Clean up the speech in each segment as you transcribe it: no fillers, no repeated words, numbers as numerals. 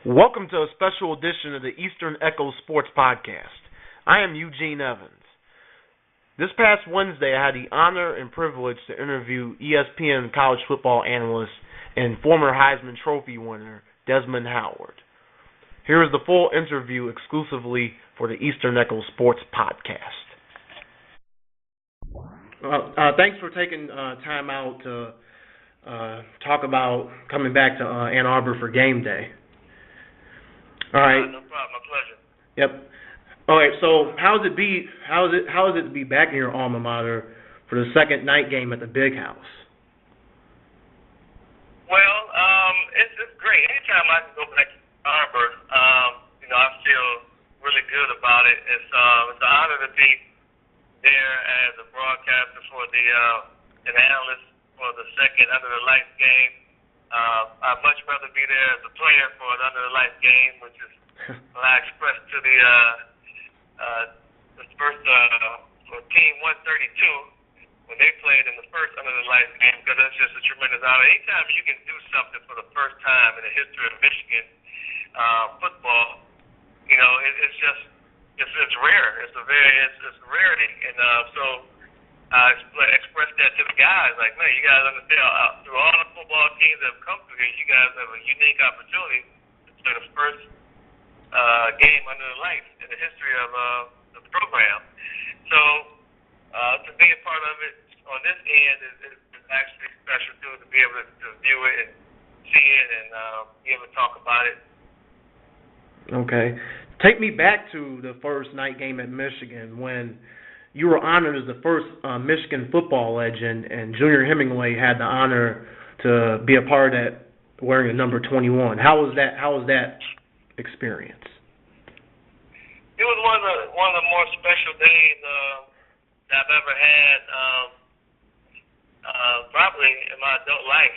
Welcome to a special edition of the Eastern Echo Sports Podcast. I am Eugene Evans. This past Wednesday, I had the honor and privilege to interview ESPN college football analyst and former Heisman Trophy winner Desmond Howard. Here is the full interview exclusively for the Eastern Echo Sports Podcast. Thanks for taking time out to talk about coming back to Ann Arbor for game day. All right. No problem. My pleasure. Yep. All right. So, how is it to be back in your alma mater for the second night game at the Big House? Well, it's great. Anytime I can go back to Arbor, I feel really good about it. It's an honor to be there as a broadcaster for an analyst for the second Under the Lights game. I'd much rather be there as a player for an Under the Lights game, which is what I expressed to the first for Team 132 when they played in the first Under the Lights game, because that's just a tremendous honor. Anytime you can do something for the first time in the history of Michigan football, it's rare. It's a rarity, and so. I expressed that to the guys, like, man, you guys understand, through all the football teams that have come through here, you guys have a unique opportunity to play the first game under the lights in the history of the program. So to be a part of it on this end is actually special, too, to be able to view it and see it and be able to talk about it. Okay. Take me back to the first night game at Michigan when you were honored as the first Michigan football legend, and Junior Hemingway had the honor to be a part of that wearing the number 21. How was that experience? It was one of the more special days that I've ever had, probably in my adult life.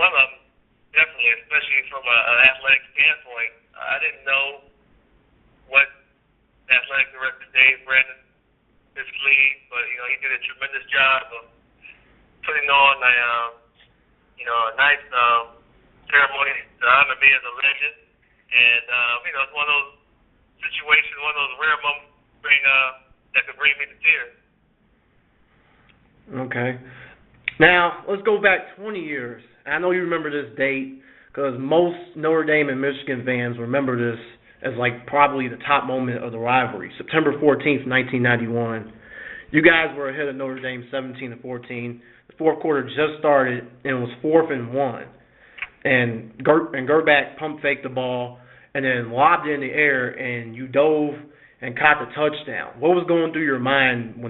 One of them, definitely, especially from an athletic standpoint. I didn't know what athletic director Dave Brandon his lead, but he did a tremendous job of putting on a nice ceremony to honor me as a legend, and it's one of those situations, one of those rare moments that could bring me to tears. Okay. Now let's go back 20 years. I know you remember this date because most Notre Dame and Michigan fans remember this as like probably the top moment of the rivalry. September 14th, 1991. You guys were ahead of Notre Dame 17-14. The fourth quarter just started and it was 4th and 1. And Gerback pump faked the ball and then lobbed it in the air, and you dove and caught the touchdown. What was going through your mind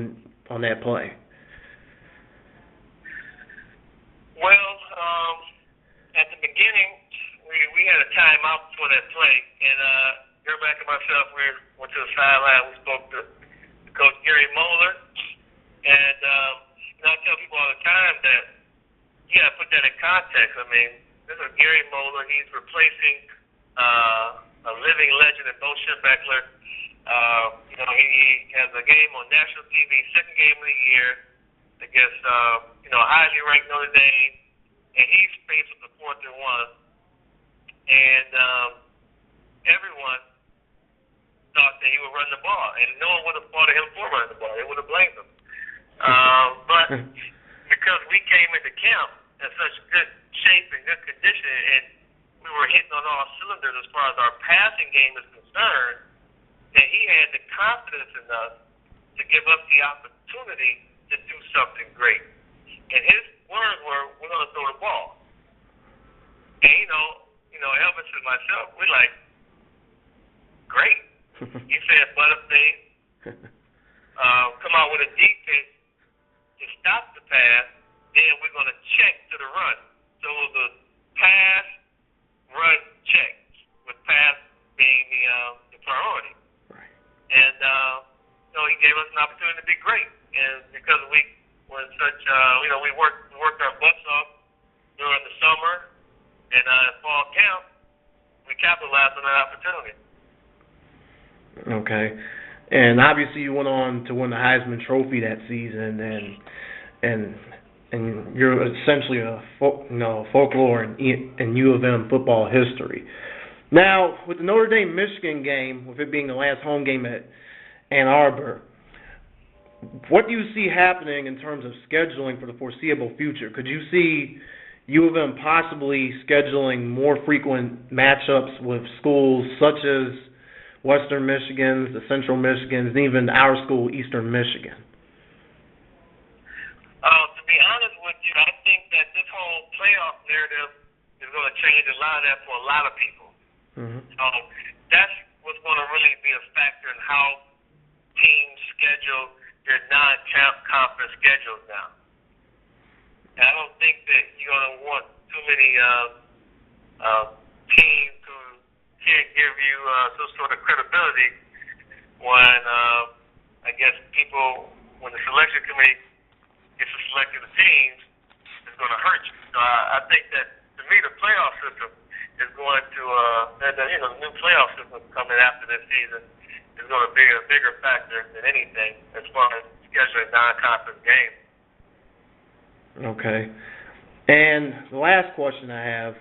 on that play? Well, at the beginning, we had a timeout before that play, and Gerback and myself, we went to the sideline. We spoke to Coach Gary Moeller, and I tell people all the time that you got to put that in context. I mean, this is Gary Moeller. He's replacing a living legend in Bo Schembechler. He has a game on national TV, second game of the year against highly ranked Notre Dame, and he's faced with the 4th and 1. And everyone thought that he would run the ball, and no one would have faulted him for running the ball. They would have blamed him. But because we came into camp in such good shape and good condition, and we were hitting on all cylinders as far as our passing game is concerned, that he had the confidence in us to give us the opportunity to do something great. And his words were, we're going to throw the ball. And, Elvis and myself, we're like, great. He said, but if they come out with a defense to stop the pass, then we're going to check to the run. So it was a pass, run, check, with pass being the priority. Right. And, he gave us an opportunity to be great. And because we were in such, we worked our butts off during the summer and fall camp, we capitalized on that opportunity. Okay. And obviously you went on to win the Heisman Trophy that season, and and you're essentially a folklore in U of M football history. Now, with the Notre Dame Michigan game, with it being the last home game at Ann Arbor, what do you see happening in terms of scheduling for the foreseeable future? Could you see U of M possibly scheduling more frequent matchups with schools such as Western Michigan's, the Central Michigan's, and even our school, Eastern Michigan? To be honest with you, I think that this whole playoff narrative is going to change a lot of that for a lot of people. Mm-hmm. So that's what's going to really be a factor in how teams schedule their non-conference schedules now. And I don't think that you're going to want too many teams who can't give you some sort of credibility when, I guess, when the selection committee gets to select the teams, it's going to hurt you. So I think that, to me, the playoff system is going to, the new playoff system coming after this season is going to be a bigger factor than anything as far as scheduling non-conference games. Okay. And the last question I have,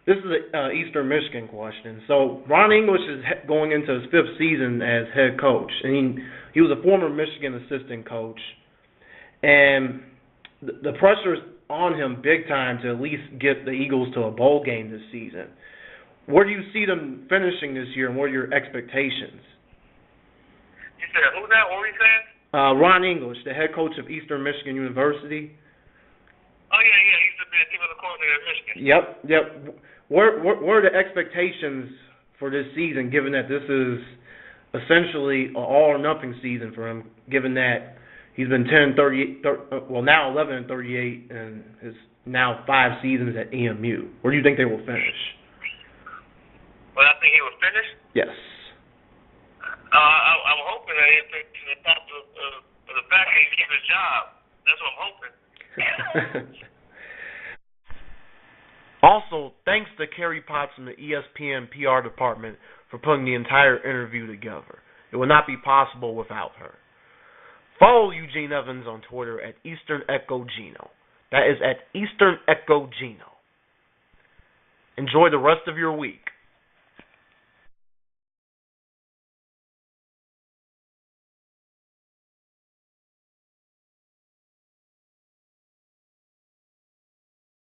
this is an Eastern Michigan question. So Ron English is going into his 5th season as head coach, and he was a former Michigan assistant coach, and the pressure is on him big time to at least get the Eagles to a bowl game this season. Where do you see them finishing this year, and what are your expectations? You said, who's that? What were you saying? Ron English, the head coach of Eastern Michigan University. Oh, yeah, he used to be a defensive coordinator at Michigan. Yep. What are the expectations for this season, given that this is essentially an all-or-nothing season for him, given that he's been 10-38, now 11-38, and is now 5 seasons at EMU? Where do you think they will finish? Well, I think he will finish? Yes. I'm hoping that he'll pick to the top of the back and he keep his job. That's what I'm hoping. Also, thanks to Carrie Potts from the ESPN PR department for putting the entire interview together. It would not be possible without her. Follow Eugene Evans on Twitter at Eastern Echo Gino. That is at Eastern Echo Gino. Enjoy the rest of your week.